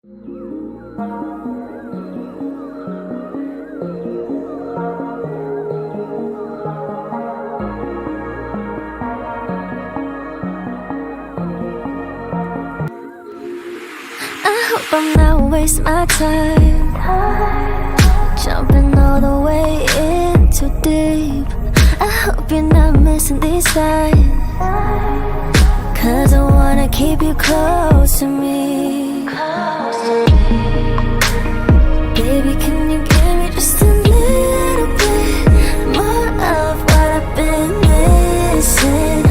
hope I'm not wasting my time, jumping all the way in too deep. I hope you're not missing these signs, cause I wanna keep you close to me. Baby, can you give me just a little bit more of what I've been missing?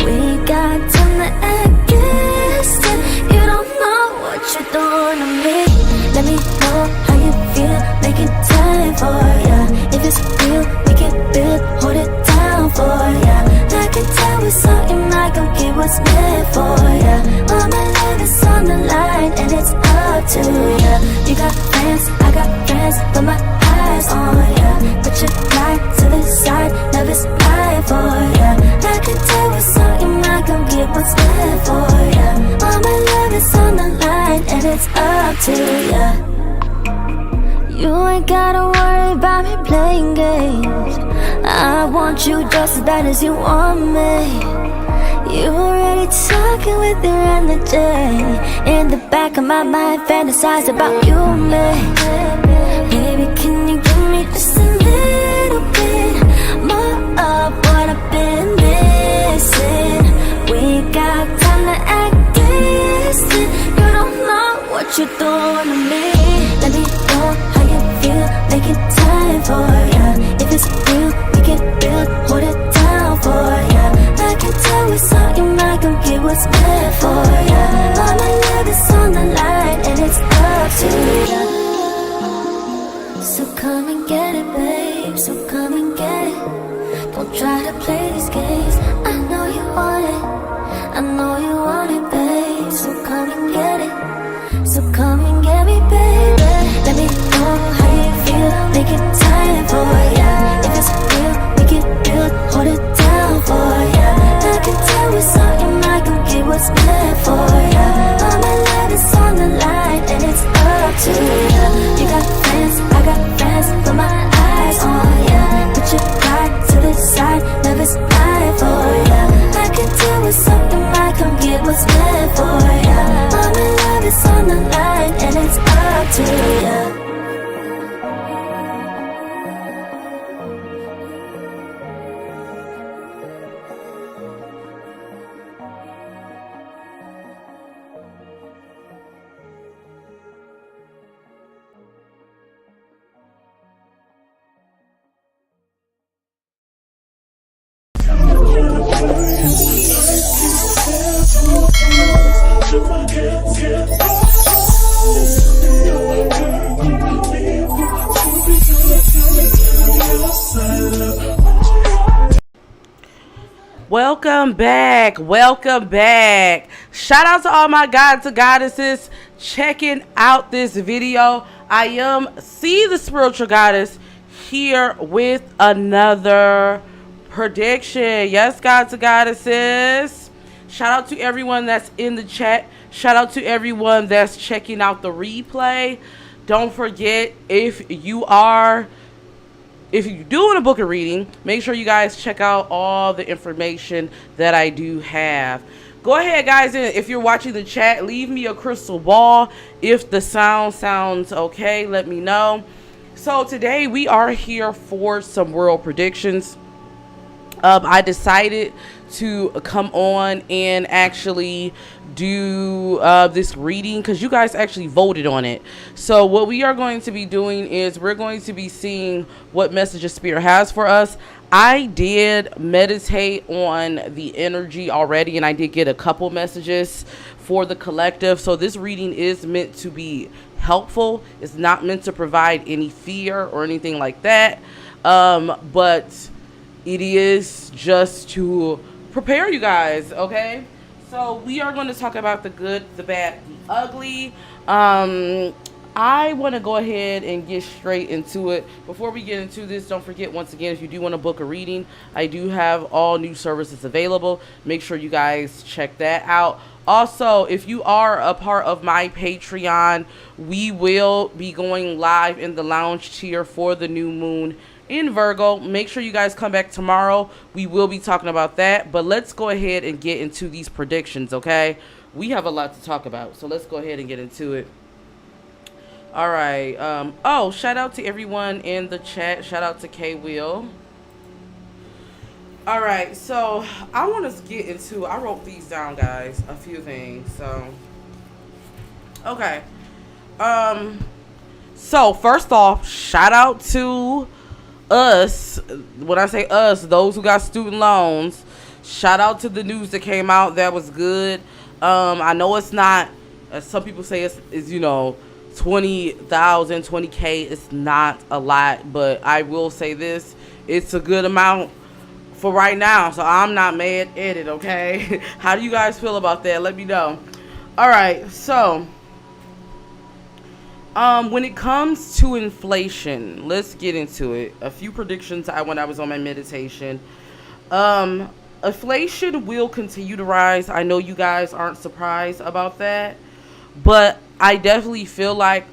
We got time to act distant. You don't know what you're doing to me. Let me know how you feel, making time for ya. If it's real, we can build, hold it down for ya. I can tell with something I gon' get what's meant for ya. All my love is on the line and it's up to ya. You got friends, I got friends, but my eyes on ya. Put your pride to the side, love is blind for ya. I can tell with something I gon' get what's meant for ya. All my love is on the line and it's up to ya. You ain't gotta worry about me playing games. I want you just as bad as you want me. You already talking with your energy. In the back of my mind, fantasize about you and me. Baby, can you give me just a little bit more of what I've been missing? We got time to act distant. You don't know what you're doing to me. Let me know how you feel, making time for ya. If it's real, we can build, hold it down for ya. I can tell with something I gon' get what's meant for ya. All my love is on the line and it's up to ya. So come and get it, babe, so come and get it. Don't try to play these games, I know you want it. I know you want it, babe, so come and get it. So come and get me, baby. Let me know how you feel, making time for ya. If it's real, we can build, hold it down for ya. I can tell with something I gon' get what's meant for ya. All my love is on the line and it's up to ya. You got friends, I got friends, but my eyes on ya. Put your pride to the side, love is blind for ya. I can tell with something I gon' get what's meant for ya. All my love is on the line and it's up to ya. Welcome back. Shout out to all my gods and goddesses checking out this video. I am C, the spiritual goddess, here with another prediction. Yes, gods and goddesses. Shout out to everyone that's in the chat. Shout out to everyone that's checking out the replay. Don't forget, if you're doing a book of reading, make sure you guys check out all the information that I do have. Go ahead, guys, and if you're watching the chat, leave me a crystal ball. If the sound sounds okay, let me know. So today we are here for some world predictions. I decided to come on and actually do this reading because you guys actually voted on it. So what we are going to be doing is we're going to be seeing what messages Spirit has for us. I did meditate on the energy already, and I did get a couple messages for the collective. So this reading is meant to be helpful. It's not meant to provide any fear or anything like that, but it is just to prepare you guys, okay? So we are going to talk about the good, the bad, the ugly. I want to go ahead and get straight into it. Before we get into this, don't forget, once again, if you do want to book a reading, I do have all new services available. Make sure you guys check that out. Also, if you are a part of my Patreon, we will be going live in the lounge tier for the new moon in Virgo. Make sure you guys come back tomorrow. We will be talking about that. But let's go ahead and get into these predictions, okay? We have a lot to talk about, so let's go ahead and get into it. All right. Oh, shout out to everyone in the chat. Shout out to K Will. All right, so I want to get into, I wrote these down, guys, a few things. So okay. So first off, shout out to us. When I say us, those who got student loans. Shout out to the news that came out. That was good. I know it's not, as some people say, it's you know, 20,000, 20K. It's not a lot, but I will say this: it's a good amount for right now. So I'm not mad at it. Okay, how do you guys feel about that? Let me know. All right, so when it comes to inflation, let's get into it. A few predictions when I was on my meditation. Inflation will continue to rise. I know you guys aren't surprised about that, but I definitely feel like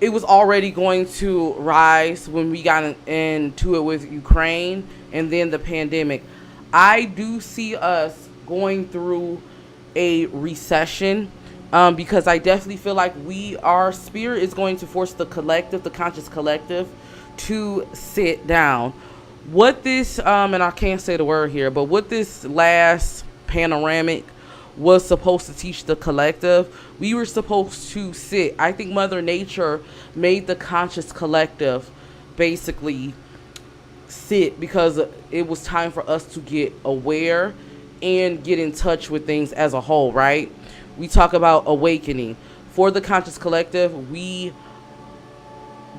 it was already going to rise when we got into it with Ukraine and then the pandemic. I do see us going through a recession, because I definitely feel like our spirit is going to force the collective, the conscious collective, to sit down. What this, and I can't say the word here, but what this last panoramic was supposed to teach the collective, we were supposed to sit. I think Mother Nature made the conscious collective basically sit because it was time for us to get aware and get in touch with things as a whole, right? We talk about awakening. For the conscious collective,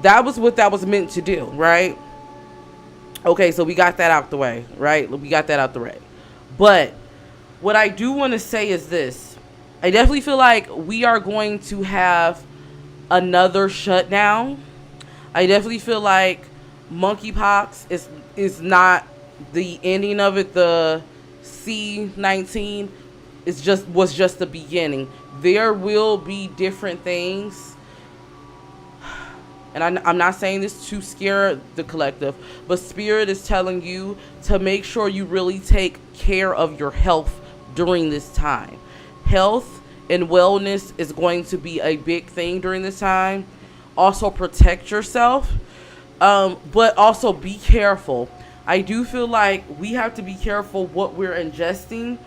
that was what that was meant to do, right? Okay, so we got that out the way, right? We got that out the way. But what I do want to say is this. I definitely feel like we are going to have another shutdown. I definitely feel like monkeypox is not the ending of it. The C-19 was just the beginning. There will be different things. And I'm not saying this to scare the collective, but Spirit is telling you to make sure you really take care of your health during this time. Health and wellness is going to be a big thing during this time. Also protect yourself, but also be careful. I do feel like we have to be careful what we're ingesting,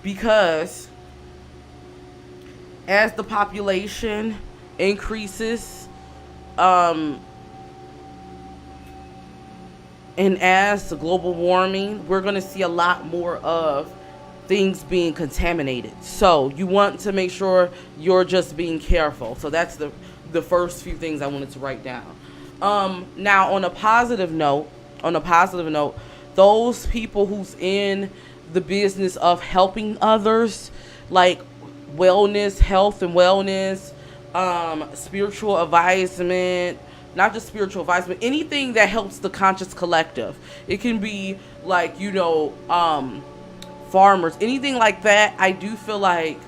because as the population increases, and as the global warming, we're going to see a lot more of things being contaminated. So you want to make sure you're just being careful. So that's the first few things I wanted to write down. Now on a positive note, those people who's in the business of helping others, like wellness, health and wellness, spiritual advisement, not just spiritual advisement, anything that helps the conscious collective. It can be like, farmers, anything like that. I do feel like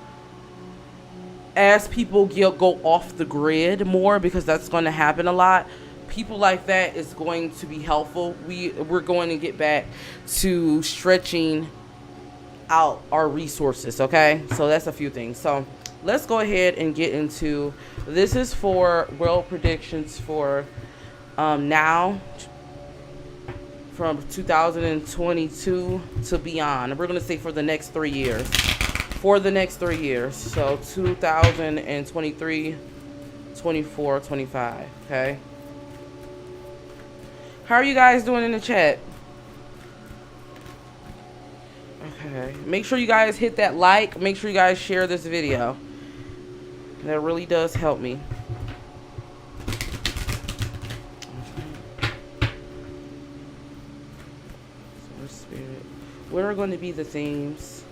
as people go off the grid more, because that's going to happen a lot, people like that is going to be helpful. We're going to get back to stretching out our resources, okay? So that's a few things. So let's go ahead and get into, this is for world predictions for now, from 2022 to beyond. And we're going to say for the next 3 years. For the next 3 years. So 2023, 24, 25, okay? How are you guys doing in the chat? Okay. Make sure you guys hit that like. Make sure you guys share this video. That really does help me. Source Spirit. What are going to be the themes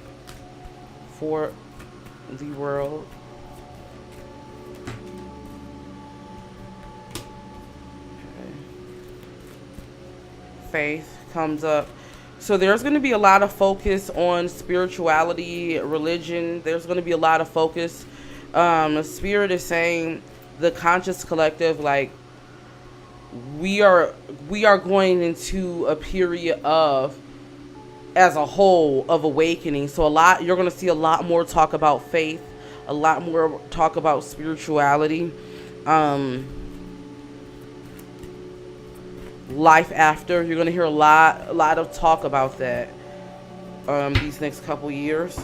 for the world? faith comes up. So there's going to be a lot of focus on spirituality, religion. There's going to be a lot of focus. Spirit is saying the conscious collective, like we are going into a period of, as a whole, of awakening. So you're going to see a lot more talk about faith, a lot more talk about spirituality, life after. You're going to hear a lot of talk about that these next couple years.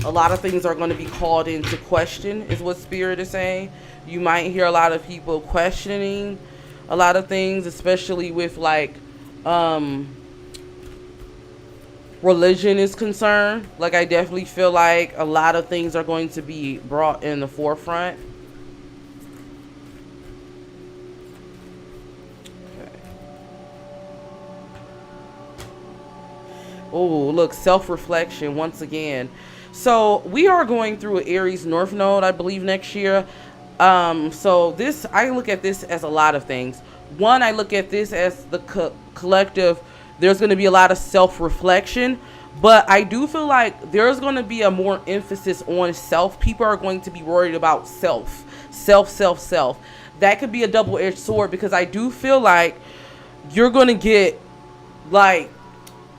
A lot of things are going to be called into question, is what Spirit is saying. You might hear a lot of people questioning a lot of things, especially with like religion is concerned. Like, I definitely feel like a lot of things are going to be brought in the forefront. Oh, look, self-reflection once again. So we are going through an Aries North Node, I believe, next year. So this, I look at this as a lot of things. One, I look at this as the collective. There's going to be a lot of self-reflection, but I do feel like there's going to be a more emphasis on self. People are going to be worried about self. That could be a double-edged sword, because I do feel like you're going to get like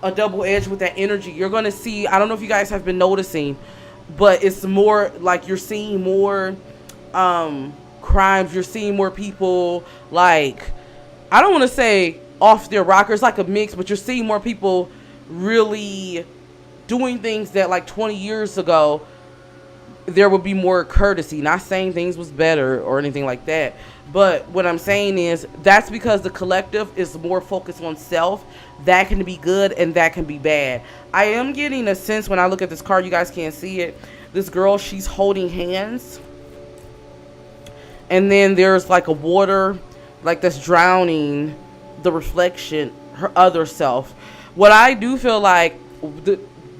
a double edge with that energy. You're going to see, I don't know if you guys have been noticing, but it's more like you're seeing more crimes. You're seeing more people, like, I don't want to say off their rockers, like a mix, but you're seeing more people really doing things that like 20 years ago there would be more courtesy. Not saying things was better or anything like that, but what I'm saying is that's because the collective is more focused on self. That can be good and that can be bad. I am getting a sense when I look at this card, you guys can't see it, this girl, she's holding hands, and then there's like a water like that's drowning the reflection, her other self. What I do feel like,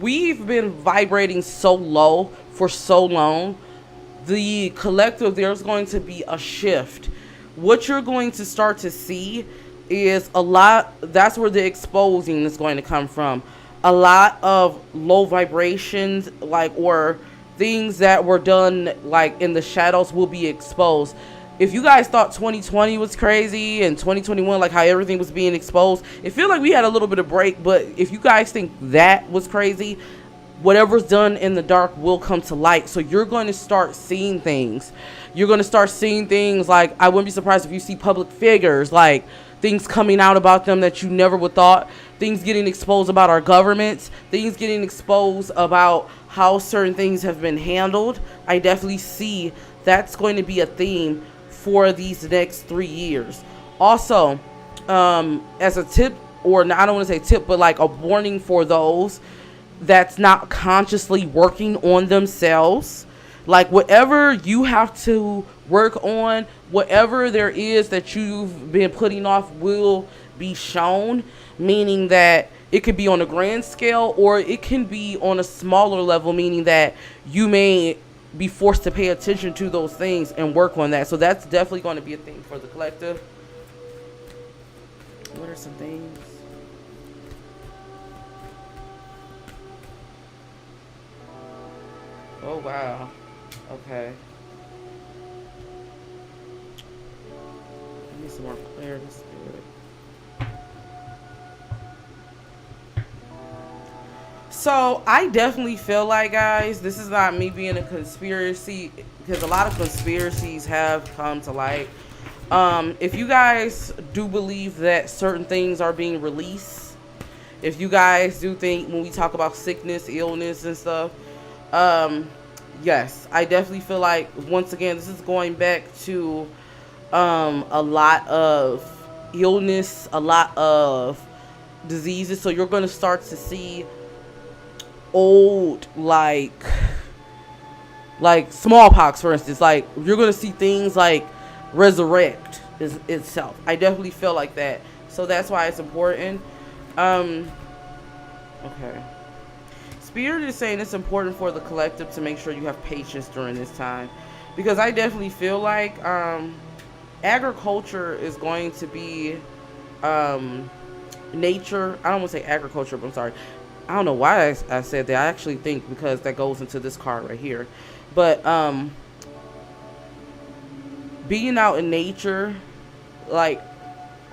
we've been vibrating so low for so long. The collective, there's going to be a shift. What you're going to start to see is a lot, that's where the exposing is going to come from. A lot of low vibrations, like, or things that were done like in the shadows will be exposed. If you guys thought 2020 was crazy and 2021, like how everything was being exposed, it feel like we had a little bit of break. But if you guys think that was crazy, whatever's done in the dark will come to light. So you're going to start seeing things. You're going to start seeing things like, I wouldn't be surprised if you see public figures, like things coming out about them that you never would thought. Things getting exposed about our governments. Things getting exposed about how certain things have been handled. I definitely see that's going to be a theme for these next 3 years. Also, as a tip, or I don't want to say tip, but like a warning for those that's not consciously working on themselves. Like, whatever you have to work on, whatever there is that you've been putting off will be shown, meaning that it could be on a grand scale or it can be on a smaller level, meaning that you may be forced to pay attention to those things and work on that. So that's definitely going to be a thing for the collective. What are some things? Oh, wow. Okay. I need some more clarity, Spirit. So I definitely feel like, guys, this is not me being a conspiracy, because a lot of conspiracies have come to light. If you guys do believe that certain things are being released, if you guys do think when we talk about sickness, illness and stuff, yes, I definitely feel like, once again, this is going back to a lot of illness, a lot of diseases. So you're going to start to see old, like smallpox, for instance. Like, you're going to see things like resurrect itself. I definitely feel like that. So that's why it's important. Okay. Spirit is saying it's important for the collective to make sure you have patience during this time, because I definitely feel like agriculture is going to be nature. I don't want to say agriculture, but I'm sorry. I don't know why I said that. I actually think because that goes into this card right here. But being out in nature, like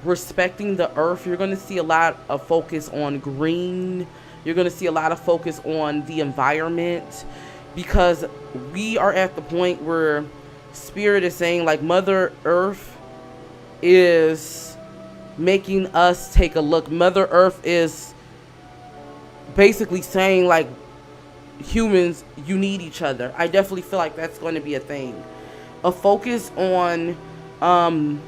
respecting the earth, you're going to see a lot of focus on green. You're going to see a lot of focus on the environment, because we are at the point where Spirit is saying, like, Mother Earth is making us take a look. Mother Earth is basically saying, like, humans, you need each other. I definitely feel like that's going to be a thing. A focus on,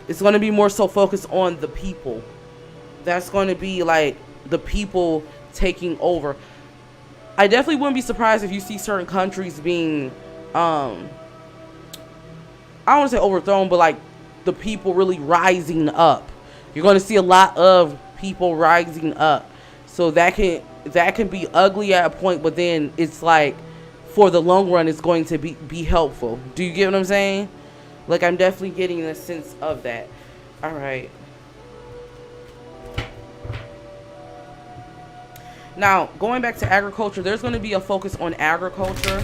it's going to be more so focused on the people. That's going to be like the people taking over. I definitely wouldn't be surprised if you see certain countries being, I don't want to say overthrown, but like the people really rising up. You're going to see a lot of people rising up. So that can be ugly at a point, but then it's like, for the long run, it's going to be helpful. Do you get what I'm saying? Like, I'm definitely getting a sense of that. All right. Now, going back to agriculture, there's going to be a focus on agriculture.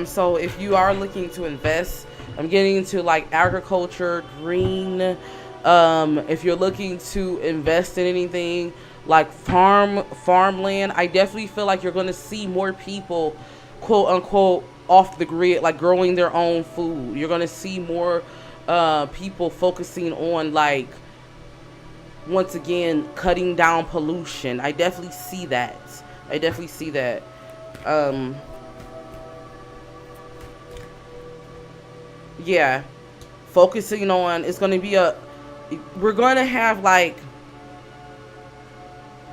So if you are looking to invest, I'm getting into like agriculture, green. If you're looking to invest in anything like farmland, I definitely feel like you're going to see more people, quote unquote, off the grid, like growing their own food. You're going to see more people focusing on, like, once again, cutting down pollution. I definitely see that. Yeah, focusing on, it's going to be we're going to have, like,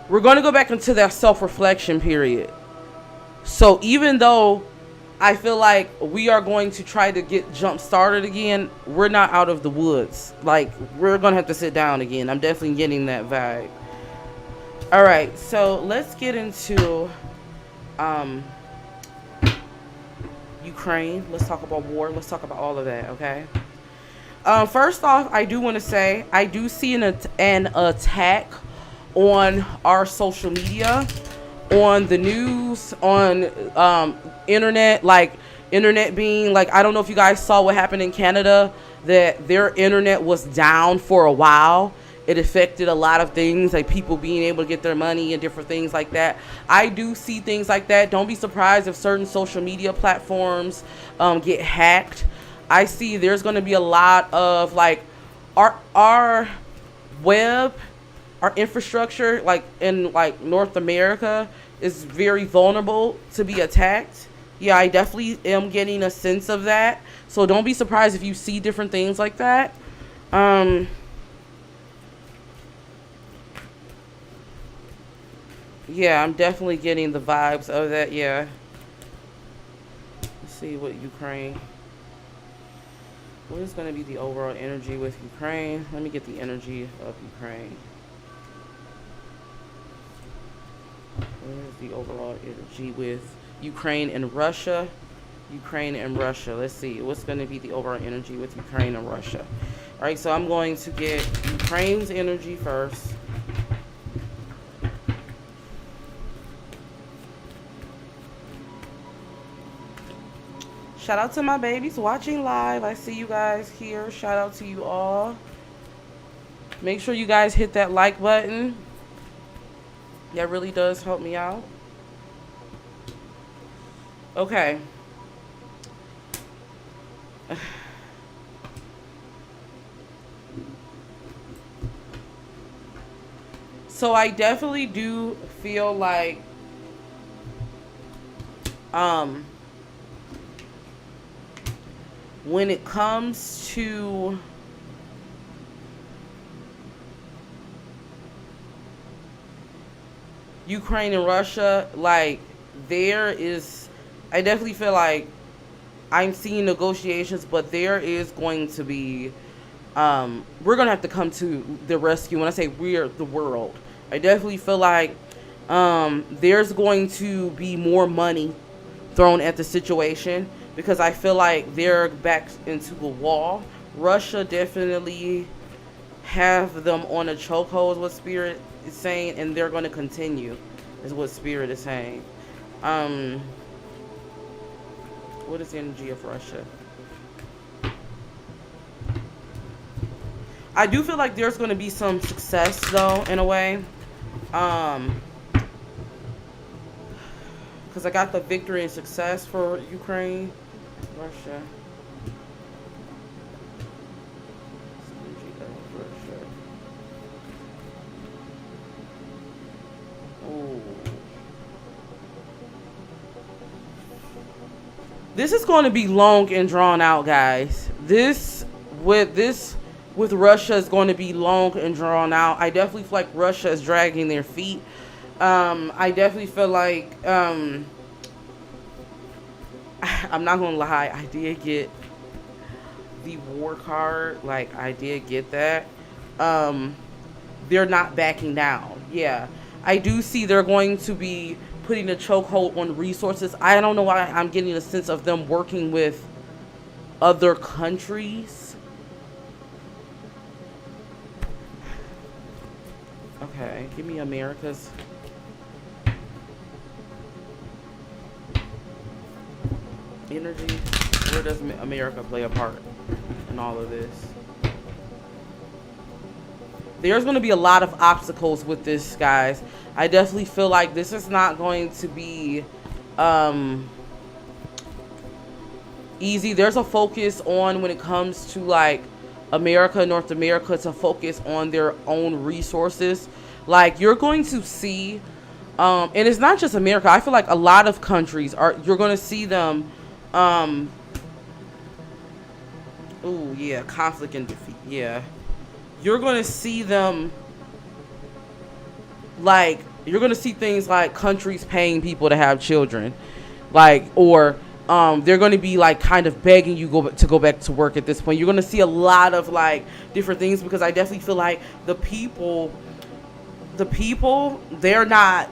we're going to go back into that self-reflection period. So even though I feel like we are going to try to get jump started again, we're not out of the woods. Like, we're going to have to sit down again. I'm definitely getting that vibe. All right, so let's get into Ukraine. Let's talk about war. Let's talk about all of that, okay? First off, I do want to say I do see an attack on our social media, on the news, on internet, like internet being like, I don't know if you guys saw what happened in Canada, that their internet was down for a while. It affected a lot of things, like people being able to get their money and different things like that. I do see things like that. Don't be surprised if certain social media platforms get hacked. I see there's going to be a lot of, like, our web, our infrastructure, like in like North America, is very vulnerable to be attacked. Yeah, I definitely am getting a sense of that. So don't be surprised if you see different things like that. Yeah, I'm definitely getting the vibes of that. Yeah. Let's see what Ukraine. What is going to be the overall energy with Ukraine? Let me get the energy of Ukraine. What is the overall energy with Ukraine and Russia? Ukraine and Russia. Let's see. What's going to be the overall energy with Ukraine and Russia? All right, so I'm going to get Ukraine's energy first. Shout out to my babies watching live. I see you guys here. Shout out to you all. Make sure you guys hit that like button. That really does help me out. Okay. So I definitely do feel like when it comes to Ukraine and Russia, like, I definitely feel like I'm seeing negotiations, but there is going to be, we're going to have to come to the rescue. When I say we're, the world, I definitely feel like there's going to be more money thrown at the situation, because I feel like they're back into a wall. Russia definitely have them on a chokehold is what Spirit is saying, and they're going to continue is what Spirit is saying. What is the energy of Russia? I do feel like there's going to be some success, though, in a way. Because I got the victory and success for Ukraine. Russia. Ooh. This is going to be long and drawn out, guys. This with Russia is going to be long and drawn out. I definitely feel like Russia is dragging their feet. I definitely feel like I'm not gonna lie, I did get the war card. Like, I did get that. They're not backing down. Yeah, I do see they're going to be putting a chokehold on resources. I don't know why I'm getting a sense of them working with other countries. Okay, give me America's. Energy. Where does America play a part in all of this? There's going to be a lot of obstacles with this, guys. I definitely feel like this is not going to be easy. There's a focus on, when it comes to like America, North America, to focus on their own resources. Like, you're going to see, and it's not just America. I feel like a lot of countries you're going to see them. Oh yeah, conflict and defeat. Yeah, you're gonna see them. Like, you're gonna see things like countries paying people to have children, like, or they're gonna be like kind of begging you to go back to work at this point. You're gonna see a lot of like different things, because I definitely feel like the people, they're not.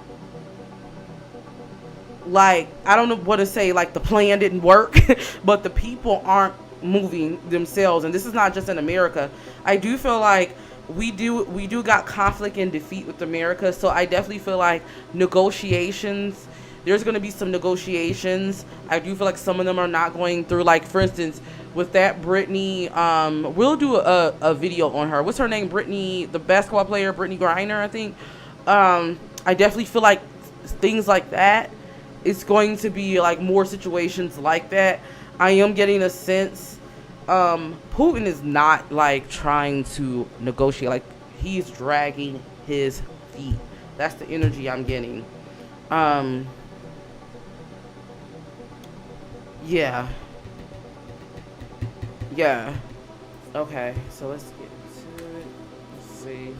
Like, I don't know what to say, like the plan didn't work, but the people aren't moving themselves. And this is not just in America. I do feel like we do got conflict and defeat with America. So I definitely feel like negotiations, there's going to be some negotiations. I do feel like some of them are not going through. Like, for instance, with that Brittany, we'll do a video on her. What's her name? Brittany, the basketball player, Brittany Griner, I think. I definitely feel like things like that, it's going to be like more situations like that. I am getting a sense Putin is not like trying to negotiate. Like, he's dragging his feet. That's the energy I'm getting. Yeah. Okay, so let's get to it. Let's see.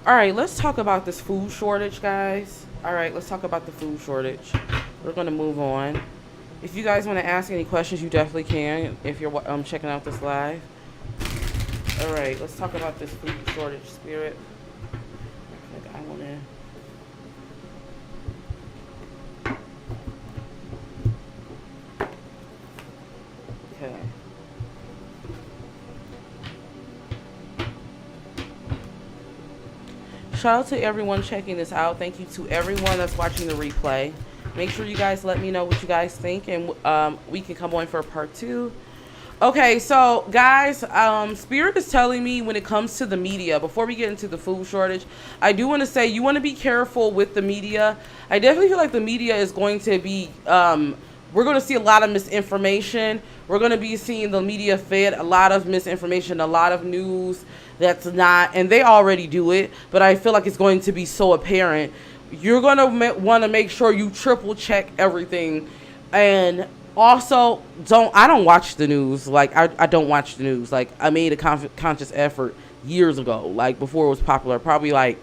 All right, let's talk about this food shortage, guys. All right, let's talk about the food shortage. We're going to move on. If you guys want to ask any questions, you definitely can if you're checking out this live. All right, let's talk about this food shortage, Spirit. I want to... Okay. Shout out to everyone checking this out. Thank you to everyone that's watching the replay. Make sure you guys let me know what you guys think, and we can come on for part 2. Okay, so guys, Spirit is telling me when it comes to the media, before we get into the food shortage, I do want to say you want to be careful with the media. I definitely feel like the media is going to be, we're going to see a lot of misinformation. We're going to be seeing the media fed a lot of misinformation, a lot of news that's not, and they already do it, but I feel like it's going to be so apparent. You're going to want to make sure you triple check everything. And also, I don't watch the news. Like, I don't watch the news. Like, I made a conscious effort years ago, like before it was popular, probably like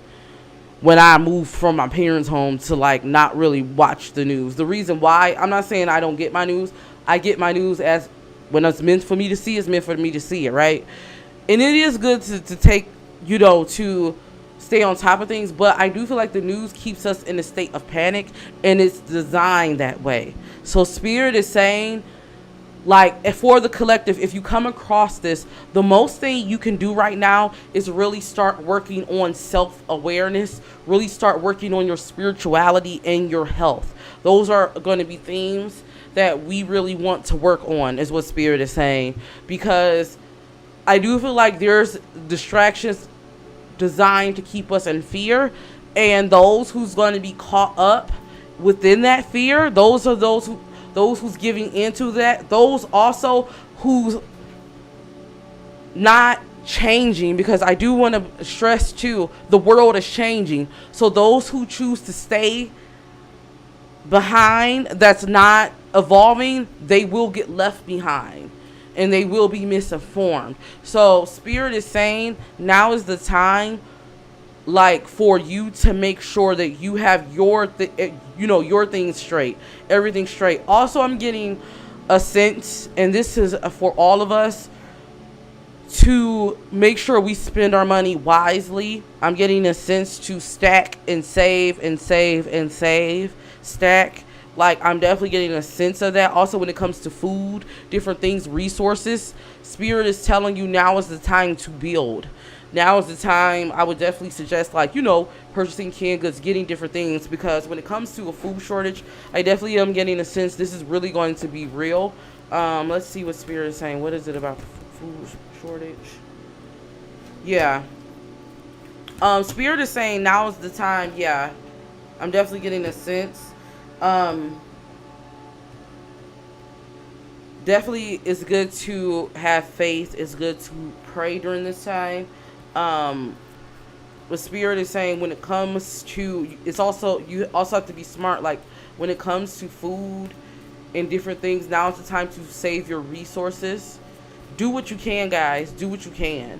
when I moved from my parents' home, to like not really watch the news. The reason why, I'm not saying I don't get my news. I get my news as when it's meant for me to see, it's meant for me to see it, right? And it is good to take, to stay on top of things, but I do feel like the news keeps us in a state of panic, and it's designed that way. So Spirit is saying, like, for the collective, if you come across this, the most thing you can do right now is really start working on self-awareness, really start working on your spirituality and your health. Those are going to be themes that we really want to work on, is what Spirit is saying, because I do feel like there's distractions designed to keep us in fear, and those who's going to be caught up within that fear, those are those who's giving into that, those also who's not changing, because I do want to stress too, the world is changing. So those who choose to stay behind, that's not evolving, they will get left behind and they will be misinformed. So Spirit is saying now is the time, like, for you to make sure that you have your your things straight, everything straight. Also, I'm getting a sense, and this is for all of us, to make sure we spend our money wisely. I'm getting a sense to stack and save and save and save, stack. Like, I'm definitely getting a sense of that. Also, when it comes to food, different things, resources, Spirit is telling you now is the time to build. Now is the time. I would definitely suggest, like, purchasing canned goods, getting different things, because when it comes to a food shortage, I definitely am getting a sense this is really going to be real. Let's see what Spirit is saying. What is it about the food shortage? Yeah. Spirit is saying now is the time. Yeah. I'm definitely getting a sense. Definitely it's good to have faith. It's good to pray during this time. What Spirit is saying, when it comes to, you also have to be smart. Like, when it comes to food and different things, now is the time to save your resources. Do what you can, guys. Do what you can.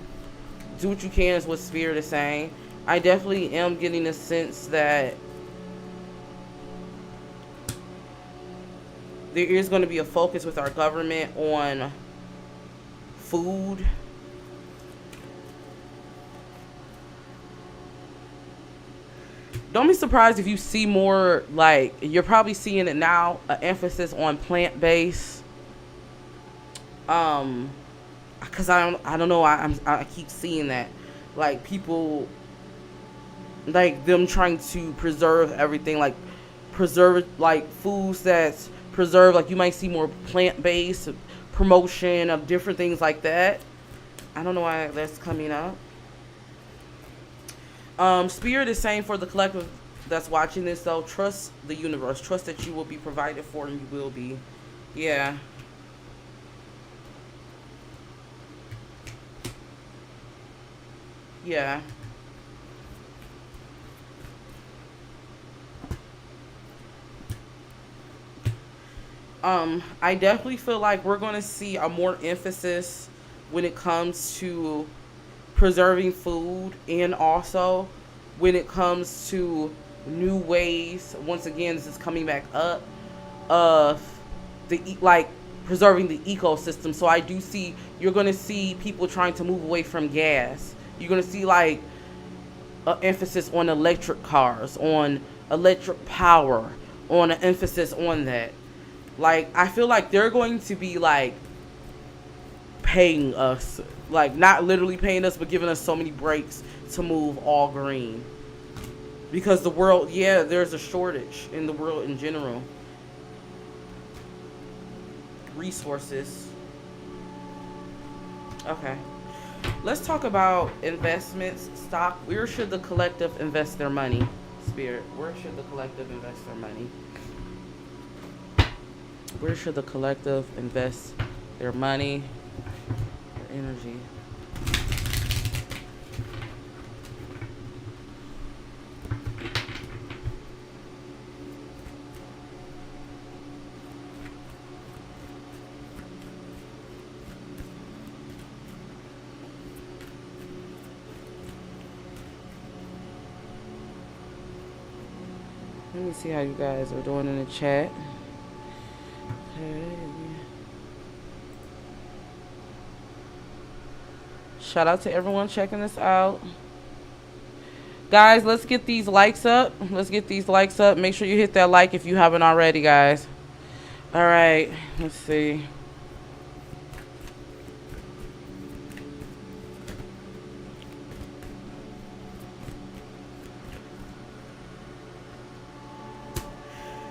Do what you can is what Spirit is saying. I definitely am getting a sense that there is going to be a focus with our government on food. Don't be surprised if you see more, like, you're probably seeing it now, an emphasis on plant-based. Because I don't know, I keep seeing that, like, people, like, them trying to preserve everything, like, preserve, like, foods that's preserved. Like, you might see more plant-based promotion of different things like that. I don't know why that's coming up. Spirit is saying for the collective that's watching this, though, trust the universe. Trust that you will be provided for, and you will be. Yeah. Yeah. I definitely feel like we're going to see a more emphasis when it comes to preserving food, and also when it comes to new ways, once again, this is coming back up, of preserving the ecosystem. So I do see, you're going to see people trying to move away from gas. You're going to see, like, an emphasis on electric cars, on electric power, on an emphasis on that. Like, I feel like they're going to be, like, paying us, like, not literally paying us, but giving us so many breaks to move all green, because the world, there's a shortage in the world in general. Resources. Okay, let's talk about investments, stock. Where should the collective invest their money? Spirit, where should the collective invest their money? Where should the collective invest their money, their energy? Let me see how you guys are doing in the chat. Okay. Shout out to everyone checking this out. Guys, let's get these likes up. Let's get these likes up. Make sure you hit that like if you haven't already, guys. All right, let's see.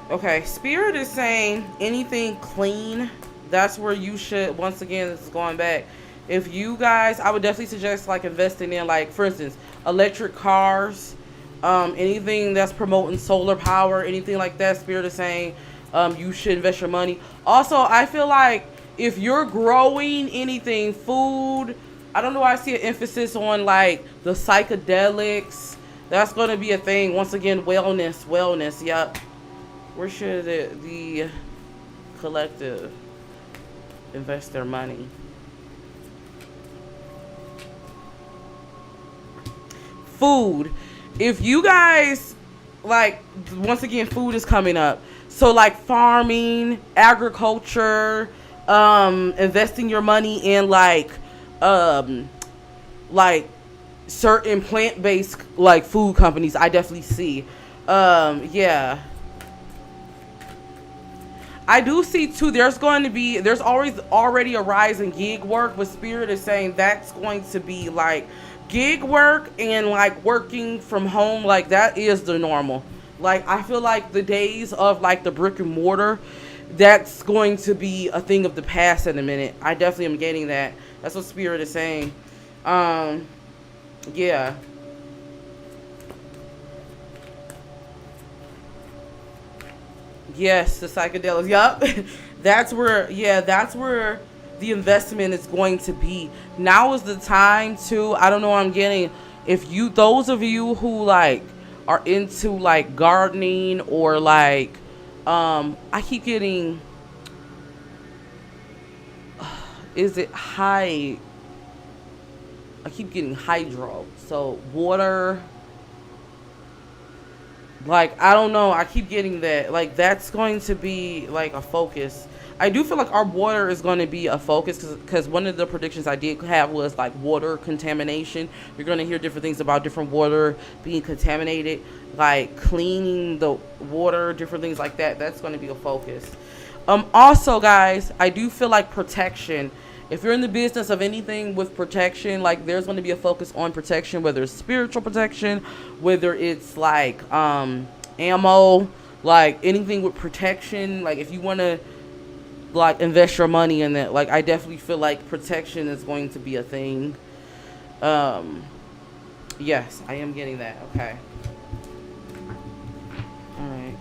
Okay, Spirit is saying anything clean, that's where you should, once again, this is going back. If you guys, I would definitely suggest like investing in, like, for instance, electric cars, anything that's promoting solar power, anything like that. Spirit is saying you should invest your money. Also, I feel like if you're growing anything, food, I don't know why I see an emphasis on like the psychedelics. That's going to be a thing. Once again, wellness, yep. Where should the collective invest their money? Food. If you guys, like, once again, food is coming up. So, like, farming, agriculture, investing your money in, like certain plant-based, like, food companies, I definitely see. Yeah. I do see too, there's always already a rise in gig work, but Spirit is saying that's going to be like gig work and like working from home, like that is the normal. Like I feel like the days of like the brick and mortar, that's going to be a thing of the past in a minute. I definitely am getting that. That's what Spirit is saying. Yeah. Yes, the psychedelics. Yup. That's where the investment is going to be. Now is the time to, I don't know what I'm getting. If you, those of you who like are into like gardening or like, I keep getting, is it I keep getting hydro. So water, like, I don't know. I keep getting that. Like, that's going to be, like, a focus. I do feel like our water is going to be a focus because one of the predictions I did have was, like, water contamination. You're going to hear different things about different water being contaminated, like cleaning the water, different things like that. That's going to be a focus. Also, guys, I do feel like protection. If you're in the business of anything with protection, like there's going to be a focus on protection, whether it's spiritual protection, whether it's like ammo, like anything with protection. Like if you want to like invest your money in that, like I definitely feel like protection is going to be a thing. Yes, I am getting that. Okay. All right.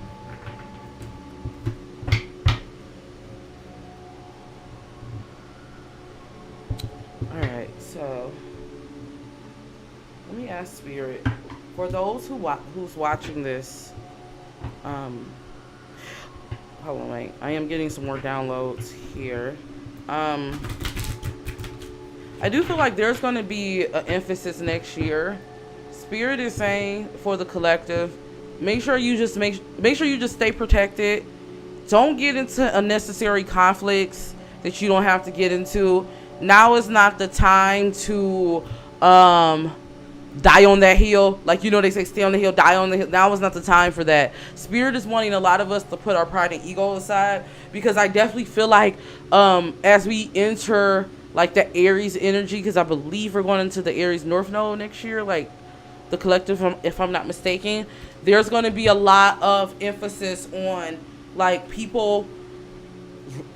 Alright, so let me ask Spirit, for those who's watching this, hold on, wait, I am getting some more downloads here. I do feel like there's going to be an emphasis next year. Spirit is saying for the collective, make sure you just stay protected. Don't get into unnecessary conflicts that you don't have to get into. Now is not the time to die on that hill. Like, you know, they say stay on the hill, die on the hill. Now is not the time for that. Spirit is wanting a lot of us to put our pride and ego aside, because I definitely feel like as we enter like the Aries energy, because I believe we're going into the Aries North Node next year, like the collective, if I'm not mistaken, there's going to be a lot of emphasis on like people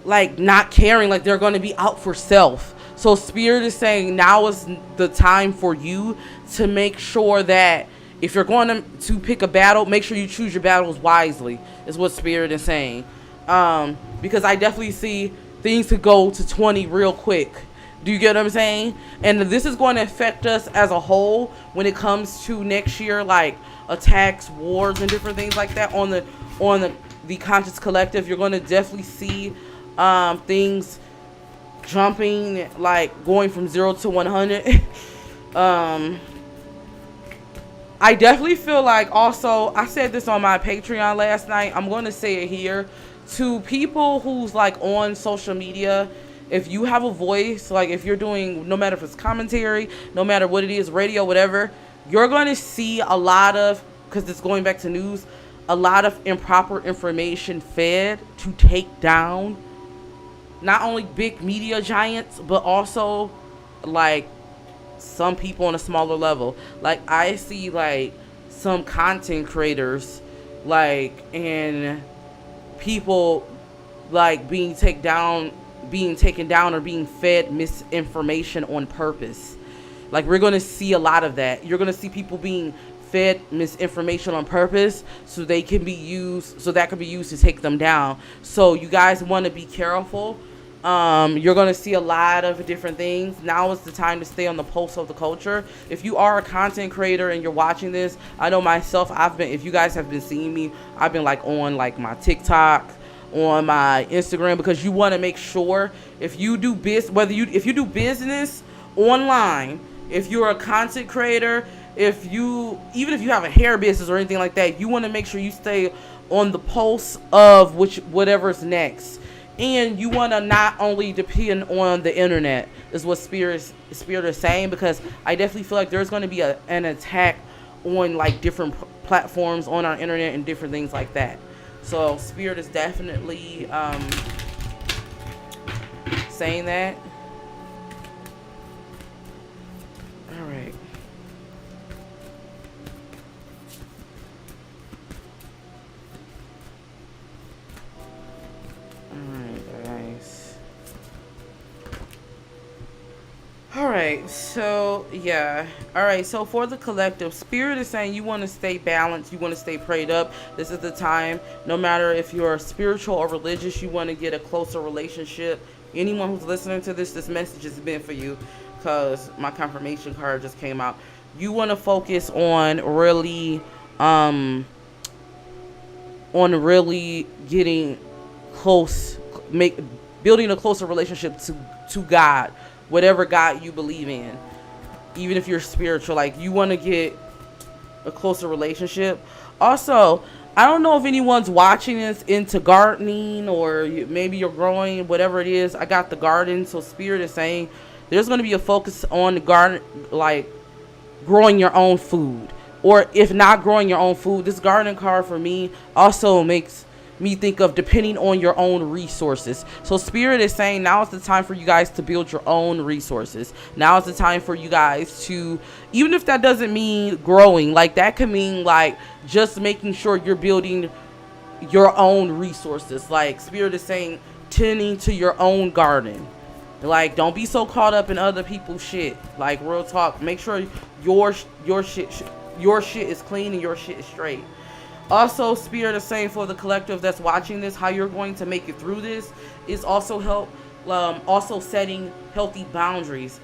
like not caring, like they're going to be out for self. So Spirit is saying now is the time for you to make sure that if you're going to pick a battle, make sure you choose your battles wisely, is what Spirit is saying. Because I definitely see things to go to 20 real quick. Do you get what I'm saying? And this is going to affect us as a whole when it comes to next year, like attacks, wars, and different things like that on the conscious collective. You're going to definitely see things jumping, like going from 0 to 100. I definitely feel like, also, I said this on my Patreon last night, I'm going to say it here to people who's like on social media. If you have a voice, like if you're doing, no matter if it's commentary, no matter what it is, radio, whatever, you're going to see a lot of, because it's going back to news, a lot of improper information fed to take down not only big media giants, but also like some people on a smaller level. Like I see like some content creators like and people like being taken down or being fed misinformation on purpose. Like we're going to see a lot of that. You're going to see people being fed misinformation on purpose so that can be used to take them down. So you guys want to be careful. You're going to see a lot of different things. Now is the time to stay on the pulse of the culture. If you are a content creator and you're watching this, I know myself, if you guys have been seeing me, I've been like on like my TikTok, on my Instagram, because you want to make sure if you do if you do business online, if you're a content creator, even if you have a hair business or anything like that, you want to make sure you stay on the pulse of whatever's next. And you want to not only depend on the internet, is what Spirit is saying, because I definitely feel like there's going to be an attack on like different platforms on our internet and different things like that. So Spirit is definitely saying that. All right. Alright, so yeah. Alright, so for the collective, Spirit is saying you want to stay balanced, you want to stay prayed up. This is the time, no matter if you're spiritual or religious, you want to get a closer relationship. Anyone who's listening to this message has been for you, because my confirmation card just came out. You want to focus on really getting close, building a closer relationship to God. Whatever God you believe in, even if you're spiritual, like you want to get a closer relationship. Also, I don't know if anyone's watching this into gardening, or maybe you're growing, whatever it is. I got the garden, so Spirit is saying there's going to be a focus on the garden, like growing your own food, or if not growing your own food. This garden card for me also makes me think of depending on your own resources. So Spirit is saying now is the time for you guys to build your own resources. Now is the time for you guys to, even if that doesn't mean growing, like that could mean like just making sure you're building your own resources. Like Spirit is saying tending to your own garden. Like don't be so caught up in other people's shit. Like real talk, make sure your shit is clean and your shit is straight. Also, Spirit is saying for the collective that's watching this, how you're going to make it through this is also also setting healthy boundaries.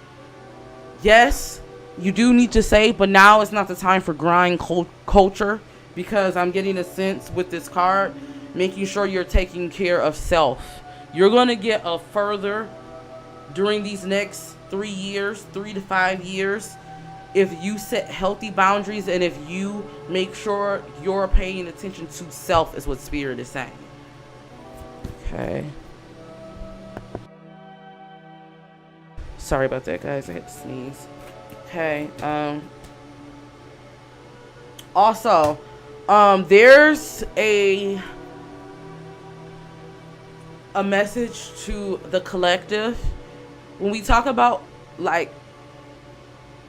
Yes, you do need to say, but now it's not the time for grind culture, because I'm getting a sense with this card, making sure you're taking care of self. You're going to get a further during these next 3 to 5 years. If you set healthy boundaries and if you make sure you're paying attention to self, is what Spirit is saying. Okay. Sorry about that, guys. I had to sneeze. Okay. Also, there's a message to the collective. When we talk about like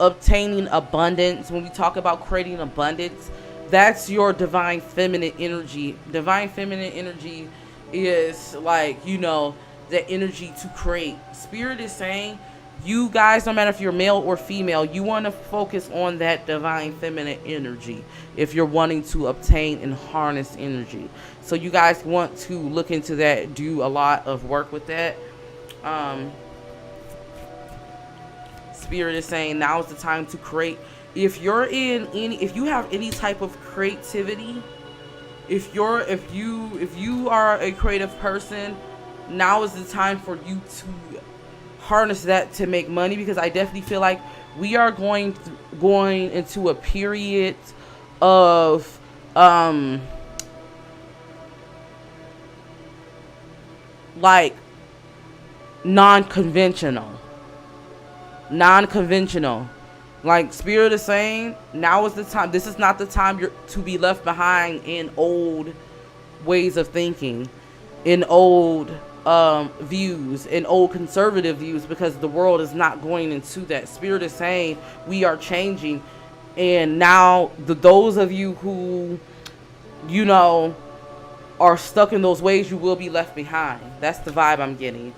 obtaining abundance, when we talk about creating abundance, that's your divine feminine energy. Divine feminine energy is like, the energy to create. Spirit is saying you guys, no matter if you're male or female, you want to focus on that divine feminine energy if you're wanting to obtain and harness energy. So you guys want to look into that, do a lot of work with that. Spirit is saying now is the time to create. If you have any type of creativity, if you are a creative person, now is the time for you to harness that to make money, because I definitely feel like we are going into a period of like non-conventional. Like Spirit is saying, now is the time. This is not the time to be left behind in old ways of thinking, in old views, in old conservative views, because the world is not going into that. Spirit is saying we are changing, and now those of you who, you know, are stuck in those ways, you will be left behind. That's the vibe I'm getting.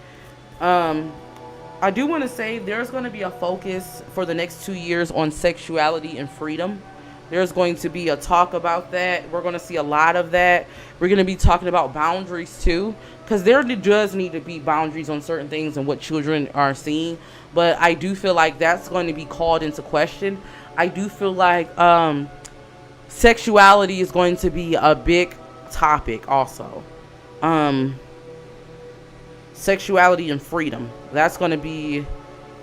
I do want to say there's going to be a focus for the next 2 years on sexuality and freedom. There's going to be a talk about that. We're going to see a lot of that. We're going to be talking about boundaries too, because there does need to be boundaries on certain things and what children are seeing. But I do feel like that's going to be called into question. I do feel like sexuality is going to be a big topic also. Sexuality and freedom, that's going to be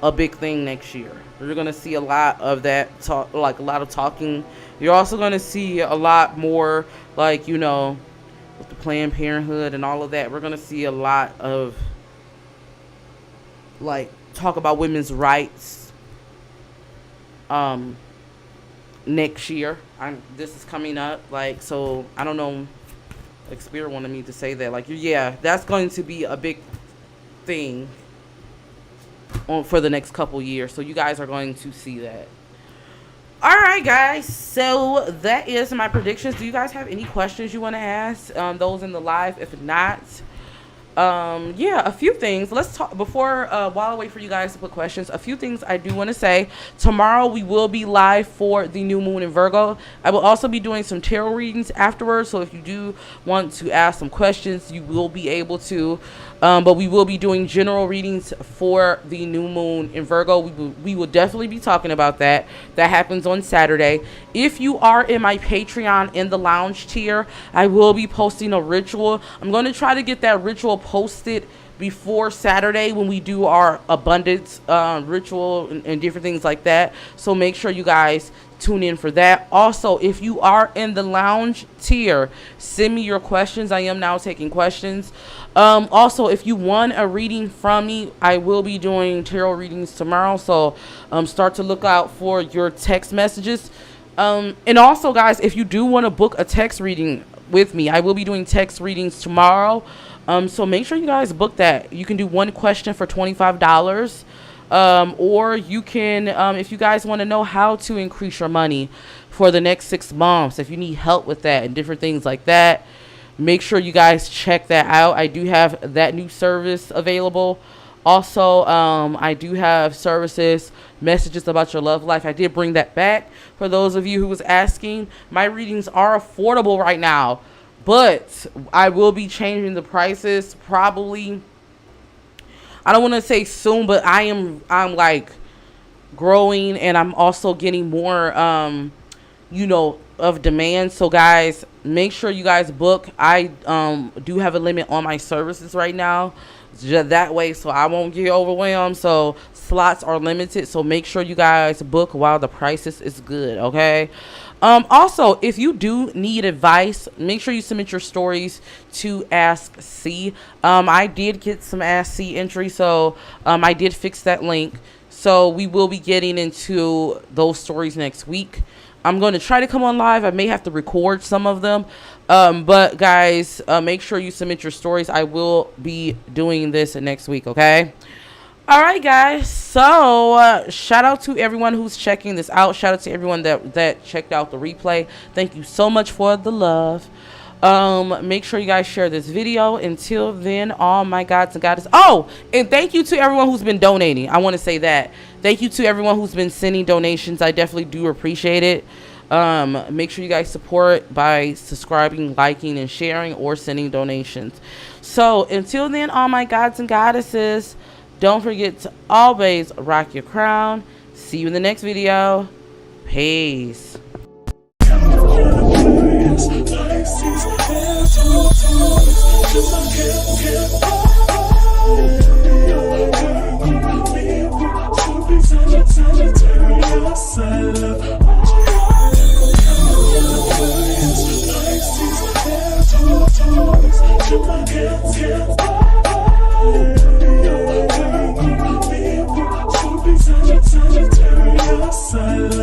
a big thing next year. You're going to see a lot of that talk, like a lot of talking. You're also going to see a lot more, like, you know, with the Planned Parenthood and all of that. We're going to see a lot of, like, talk about women's rights next year. This is coming up, like, so I don't know, like, Spirit wanted me to say that, like, yeah, that's going to be a big thing for the next couple years. So you guys are going to see that. All right, guys, so that is my predictions. Do you guys have any questions you want to ask those in the live? If not, yeah, a few things. Let's talk before while I wait for you guys to put questions. A few things I do want to say. Tomorrow we will be live for the new moon in Virgo. I will also be doing some tarot readings afterwards, so if you do want to ask some questions, you will be able to. But we will be doing general readings for the new moon in Virgo. We will definitely be talking about that. That happens on Saturday. If you are in my Patreon in the lounge tier, I will be posting a ritual. I'm going to try to get that ritual posted before Saturday when we do our abundance ritual and different things like that. So make sure you guys tune in for that. Also, if you are in the lounge tier, send me your questions. I am now taking questions. Also, if you want a reading from me, I will be doing tarot readings tomorrow, so start to look out for your text messages. And also, guys, if you do want to book a text reading with me, I will be doing text readings tomorrow, so make sure you guys book that. You can do one question for $25. Or you can, if you guys want to know how to increase your money for the next 6 months, if you need help with that and different things like that, make sure you guys check that out. I do have that new service available. Also, I do have services, messages about your love life. I did bring that back for those of you who was asking. My readings are affordable right now, but I will be changing the prices probably. I don't want to say soon, but I'm like growing, and I'm also getting more, you know, of demand. So guys, make sure you guys book. I do have a limit on my services right now, just that way, so I won't get overwhelmed. So slots are limited, so make sure you guys book while the prices is good. Okay. Also, if you do need advice, make sure you submit your stories to Ask C. I did get some Ask C entry, so I did fix that link. So we will be getting into those stories next week. I'm going to try to come on live. I may have to record some of them. But guys, make sure you submit your stories. I will be doing this next week, okay? All right, guys, so shout out to everyone who's checking this out. Shout out to everyone that checked out the replay. Thank you so much for the love. Make sure you guys share this video. Until then, all my gods and goddesses. Oh, and thank you to everyone who's been donating. I want to say that. Thank you to everyone who's been sending donations. I definitely do appreciate it. Make sure you guys support by subscribing, liking, and sharing, or sending donations. So until then, all my gods and goddesses, don't forget to always rock your crown. See you in the next video. Peace. Sagittarius.